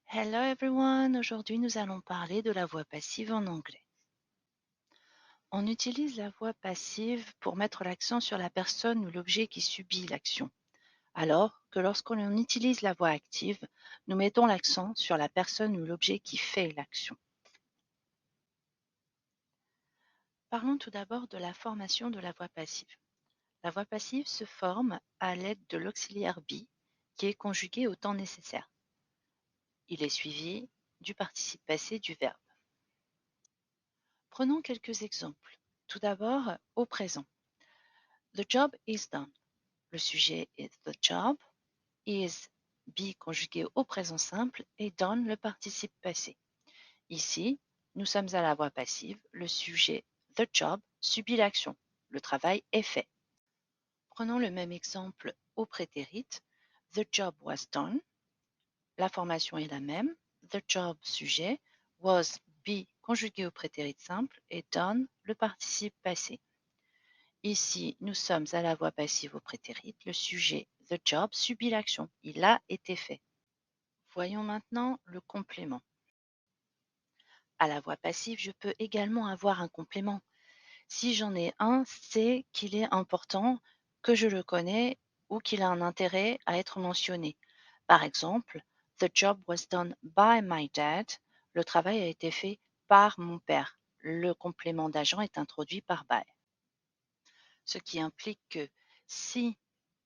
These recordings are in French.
Hello everyone, aujourd'hui nous allons parler de la voix passive en anglais. On utilise la voix passive pour mettre l'accent sur la personne ou l'objet qui subit l'action, alors que lorsqu'on utilise la voix active, nous mettons l'accent sur la personne ou l'objet qui fait l'action. Parlons tout d'abord de la formation de la voix passive. La voix passive se forme à l'aide de l'auxiliaire be qui est conjugué au temps nécessaire. Il est suivi du participe passé du verbe. Prenons quelques exemples. Tout d'abord, au présent. The job is done. Le sujet est the job, is be conjugué au présent simple et done le participe passé. Ici, nous sommes à la voix passive. Le sujet the job subit l'action. Le travail est fait. Prenons le même exemple au prétérit. The job was done. La formation est la même. The job sujet was be conjugué au prétérit simple et done le participe passé. Ici, nous sommes à la voix passive au prétérit. Le sujet the job subit l'action. Il a été fait. Voyons maintenant le complément. À la voix passive, je peux également avoir un complément. Si j'en ai un, c'est qu'il est important, que je le connais ou qu'il a un intérêt à être mentionné. Par exemple, The job was done by my dad. Le travail a été fait par mon père. Le complément d'agent est introduit par by. Ce qui implique que si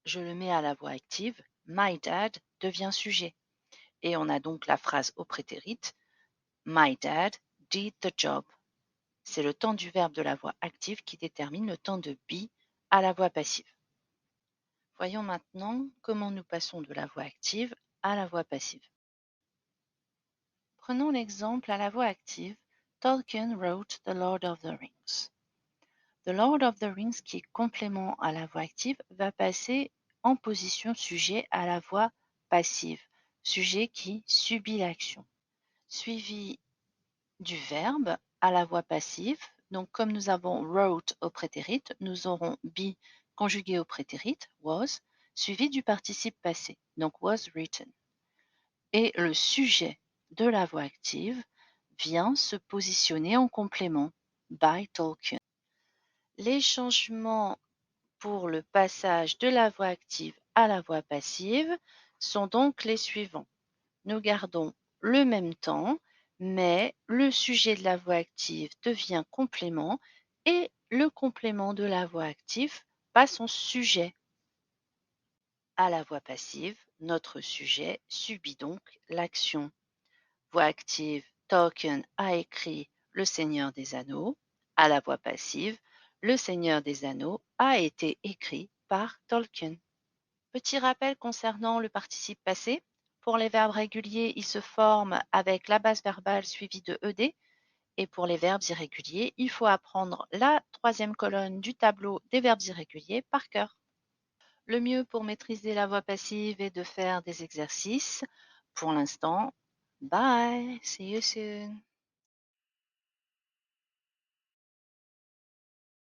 je le mets à la voix active, my dad devient sujet. Et on a donc la phrase au prétérit, my dad did the job. C'est le temps du verbe de la voix active qui détermine le temps de be à la voix passive. Voyons maintenant comment nous passons de la voix active à la voix passive. Prenons l'exemple à la voix active. Tolkien wrote The Lord of the Rings. The Lord of the Rings, qui est complément à la voix active, va passer en position sujet à la voix passive, sujet qui subit l'action, suivi du verbe à la voix passive. Donc, comme nous avons wrote au prétérit, nous aurons be conjugué au prétérit, was, suivi du participe passé, donc was written. Et le sujet de la voix active vient se positionner en complément, by Tolkien. Les changements pour le passage de la voix active à la voix passive sont donc les suivants. Nous gardons le même temps, mais le sujet de la voix active devient complément et le complément de la voix active passe en sujet. À la voix passive, notre sujet subit donc l'action. Voix active, Tolkien a écrit Le Seigneur des Anneaux. À la voix passive, Le Seigneur des Anneaux a été écrit par Tolkien. Petit rappel concernant le participe passé. Pour les verbes réguliers, il se forme avec la base verbale suivie de ed. Et pour les verbes irréguliers, il faut apprendre la troisième colonne du tableau des verbes irréguliers par cœur. Le mieux pour maîtriser la voix passive est de faire des exercices. Pour l'instant, bye, see you soon.